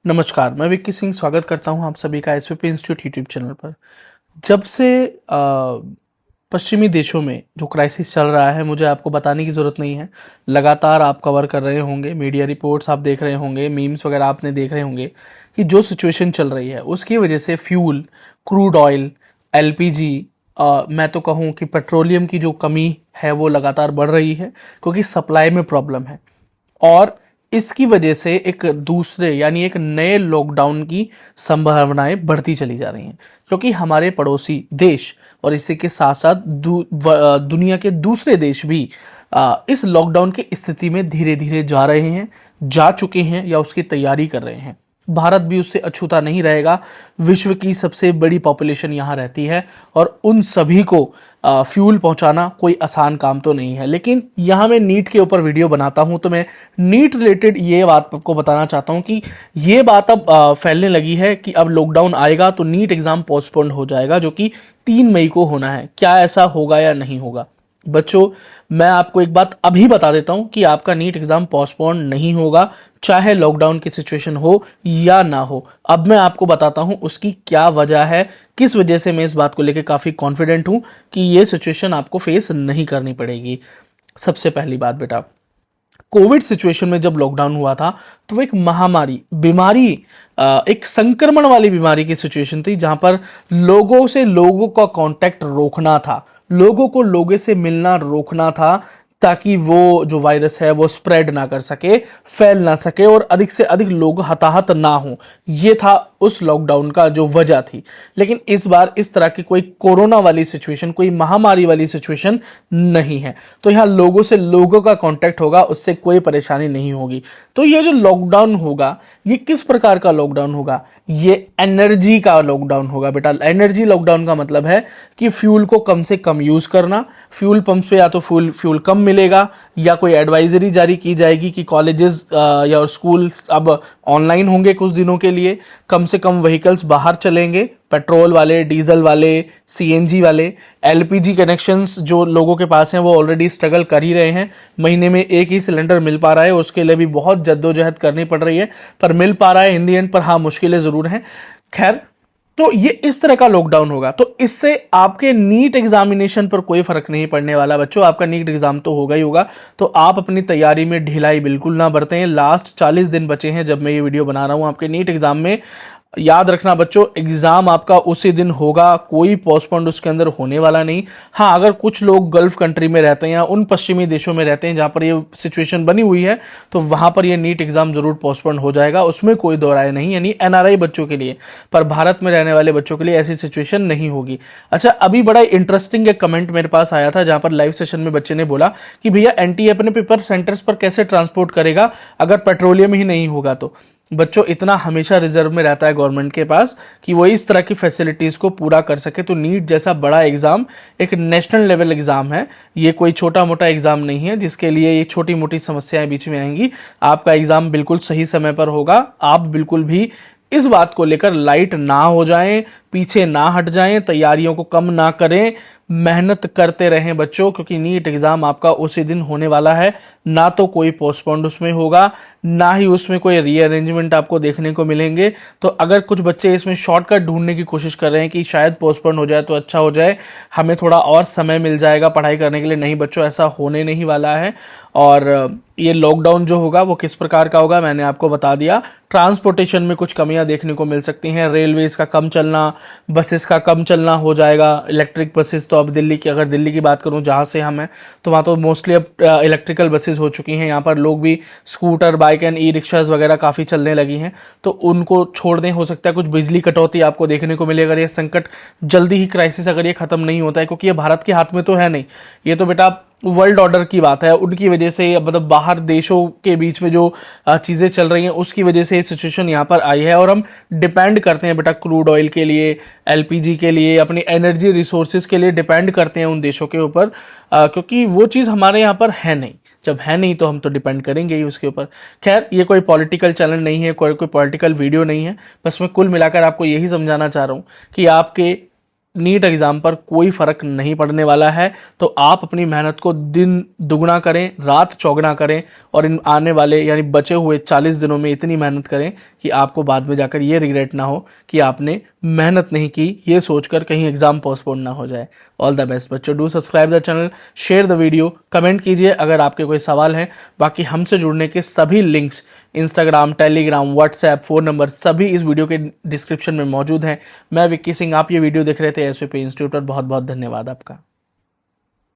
नमस्कार, मैं विक्की सिंह स्वागत करता हूं आप सभी का एसवीपी इंस्टीट्यूट यूट्यूब चैनल पर। जब से पश्चिमी देशों में जो क्राइसिस चल रहा है, मुझे आपको बताने की ज़रूरत नहीं है। लगातार आप कवर कर रहे होंगे, मीडिया रिपोर्ट्स आप देख रहे होंगे, मीम्स वगैरह आपने देख रहे होंगे कि जो सिचुएशन चल रही है उसकी वजह से फ्यूल, क्रूड ऑयल, एलपीजी, मैं तो कहूँ कि पेट्रोलियम की जो कमी है वो लगातार बढ़ रही है क्योंकि सप्लाई में प्रॉब्लम है। और इसकी वजह से एक दूसरे यानी एक नए लॉकडाउन की संभावनाएं बढ़ती चली जा रही हैं क्योंकि हमारे पड़ोसी देश और इसी के साथ साथ दुनिया के दूसरे देश भी इस लॉकडाउन की स्थिति में धीरे धीरे जा रहे हैं, जा चुके हैं या उसकी तैयारी कर रहे हैं। भारत भी उससे अछूता नहीं रहेगा। विश्व की सबसे बड़ी पॉपुलेशन यहाँ रहती है और उन सभी को फ्यूल पहुंचाना कोई आसान काम तो नहीं है। लेकिन यहाँ मैं नीट के ऊपर वीडियो बनाता हूँ तो मैं नीट रिलेटेड ये बात आपको बताना चाहता हूँ कि ये बात अब फैलने लगी है कि अब लॉकडाउन आएगा तो नीट एग्जाम पोस्टपोन्ड हो जाएगा, जो कि 3 मई को होना है। क्या ऐसा होगा या नहीं होगा? बच्चों, मैं आपको एक बात अभी बता देता हूं कि आपका नीट एग्जाम पोस्टपोन नहीं होगा, चाहे लॉकडाउन की सिचुएशन हो या ना हो। अब मैं आपको बताता हूं उसकी क्या वजह है, किस वजह से मैं इस बात को लेकर काफी कॉन्फिडेंट हूं कि ये सिचुएशन आपको फेस नहीं करनी पड़ेगी। सबसे पहली बात बेटा, कोविड सिचुएशन में जब लॉकडाउन हुआ था तो वो एक महामारी बीमारी, एक संक्रमण वाली बीमारी की सिचुएशन थी जहां पर लोगों से लोगों का कांटेक्ट रोकना था, लोगों को लोगों से मिलना रोकना था ताकि वो जो वायरस है वो स्प्रेड ना कर सके, फैल ना सके और अधिक से अधिक लोग हताहत ना हो। ये था उस लॉकडाउन का जो वजह थी। लेकिन इस बार इस तरह की कोई कोरोना वाली सिचुएशन, कोई महामारी वाली सिचुएशन नहीं है, तो यहां लोगों से लोगों का कांटेक्ट होगा, उससे कोई परेशानी नहीं होगी। तो ये जो लॉकडाउन होगा ये किस प्रकार का लॉकडाउन होगा? ये एनर्जी का लॉकडाउन होगा बेटा। एनर्जी लॉकडाउन का मतलब है कि फ्यूल को कम से कम यूज करना। फ्यूल पंप पे या तो फ्यूल कम मिलेगा या कोई एडवाइजरी जारी की जाएगी कि कॉलेजेस या स्कूल अब ऑनलाइन होंगे कुछ दिनों के लिए। कम से कम व्हीकल्स बाहर चलेंगे, पेट्रोल वाले, डीजल वाले, सीएनजी वाले। एलपीजी कनेक्शंस जो लोगों के पास हैं वो ऑलरेडी स्ट्रगल कर ही रहे हैं। महीने में एक ही सिलेंडर मिल पा रहा है, उसके लिए भी बहुत जद्दोजहद करनी पड़ रही है, पर मिल पा रहा है इन दी एंड। पर हाँ, मुश्किलें जरूर हैं। खैर, तो ये इस तरह का लॉकडाउन होगा, तो इससे आपके नीट एग्जामिनेशन पर कोई फर्क नहीं पड़ने वाला बच्चों। आपका नीट एग्जाम तो होगा ही होगा, तो आप अपनी तैयारी में ढिलाई बिल्कुल ना बरतें। लास्ट 40 दिन बचे हैं जब मैं ये वीडियो बना रहा हूं आपके नीट एग्जाम में। याद रखना बच्चों, एग्जाम आपका उसी दिन होगा, कोई पोस्टपोन्ड उसके अंदर होने वाला नहीं। हाँ, अगर कुछ लोग गल्फ कंट्री में रहते हैं या उन पश्चिमी देशों में रहते हैं जहां पर ये सिचुएशन बनी हुई है, तो वहां पर ये नीट एग्जाम जरूर पोस्टपोन्ड हो जाएगा, उसमें कोई दो राय नहीं, यानी एनआरआई बच्चों के लिए। पर भारत में रहने वाले बच्चों के लिए ऐसी सिचुएशन नहीं होगी। अच्छा, अभी बड़ा इंटरेस्टिंग एक कमेंट मेरे पास आया था जहां पर लाइव सेशन में बच्चे ने बोला कि भैया एनटीए अपने पेपर सेंटर्स पर कैसे ट्रांसपोर्ट करेगा अगर पेट्रोलियम ही नहीं होगा तो। बच्चों, इतना हमेशा रिजर्व में रहता है गवर्नमेंट के पास कि वो इस तरह की फैसिलिटीज को पूरा कर सके। तो नीट जैसा बड़ा एग्जाम एक नेशनल लेवल एग्जाम है, ये कोई छोटा मोटा एग्जाम नहीं है जिसके लिए ये छोटी मोटी समस्याएं बीच में आएंगी। आपका एग्जाम बिल्कुल सही समय पर होगा। आप बिल्कुल भी इस बात को लेकर लाइट ना हो जाएं, पीछे ना हट जाएं, तैयारियों को कम ना करें, मेहनत करते रहें बच्चों, क्योंकि नीट एग्जाम आपका उसी दिन होने वाला है। ना तो कोई पोस्टपोन्ड उसमें होगा, ना ही उसमें कोई रीअरेंजमेंट आपको देखने को मिलेंगे। तो अगर कुछ बच्चे इसमें शॉर्टकट ढूंढने की कोशिश कर रहे हैं कि शायद पोस्टपोन्ड हो जाए तो अच्छा हो जाए, हमें थोड़ा और समय मिल जाएगा पढ़ाई करने के लिए, नहीं बच्चों, ऐसा होने नहीं वाला है। और ये लॉकडाउन जो होगा वो किस प्रकार का होगा मैंने आपको बता दिया। ट्रांसपोर्टेशन में कुछ कमियां देखने को मिल सकती हैं। रेलवेज का कम चलना, बसेस का कम चलना हो जाएगा। इलेक्ट्रिक बसेस तो अब दिल्ली की, अगर दिल्ली की बात करूं जहां से हम हैं, तो वहां तो मोस्टली अब इलेक्ट्रिकल बसेस हो चुकी हैं। यहाँ पर लोग भी scooter, bike and E rickshaws वगैरह काफ़ी चलने लगी हैं, तो उनको छोड़ दें। हो सकता है कुछ बिजली कटौती आपको देखने को मिले अगर ये संकट जल्दी ही, क्राइसिस अगर ये खत्म नहीं होता है, क्योंकि ये भारत के हाथ में तो है नहीं, ये तो बेटा वर्ल्ड ऑर्डर की बात है। उनकी वजह से, मतलब बाहर देशों के बीच में जो चीज़ें चल रही हैं उसकी वजह से ये सिचुएशन यहाँ पर आई है। और हम डिपेंड करते हैं बेटा क्रूड ऑयल के लिए, एलपीजी के लिए, अपनी एनर्जी रिसोर्सेज के लिए डिपेंड करते हैं उन देशों के ऊपर, क्योंकि वो चीज़ हमारे यहाँ पर है नहीं। जब है नहीं तो हम तो डिपेंड करेंगे ही उसके ऊपर। खैर, ये कोई पॉलिटिकल चैनल नहीं है, कोई पॉलिटिकल वीडियो नहीं है, बस मैं कुल मिलाकर आपको यही समझाना चाह रहा हूँ कि आपके नीट एग्ज़ाम पर कोई फ़र्क नहीं पड़ने वाला है। तो आप अपनी मेहनत को दिन दुगना करें, रात चौगुना करें और इन आने वाले यानी बचे हुए 40 दिनों में इतनी मेहनत करें कि आपको बाद में जाकर ये रिग्रेट ना हो कि आपने मेहनत नहीं की, ये सोचकर कहीं एग्ज़ाम पोस्टपोन ना हो जाए। ऑल द बेस्ट बच्चों। Do subscribe the channel, share the video, comment कीजिए अगर आपके कोई सवाल हैं। बाकी हमसे जुड़ने के सभी links Instagram, Telegram, WhatsApp, phone number सभी इस वीडियो के डिस्क्रिप्शन में मौजूद हैं। मैं विक्की सिंह, आप ये वीडियो देख रहे थे एसवीपी इंस्टीट्यूट पर। बहुत बहुत धन्यवाद आपका।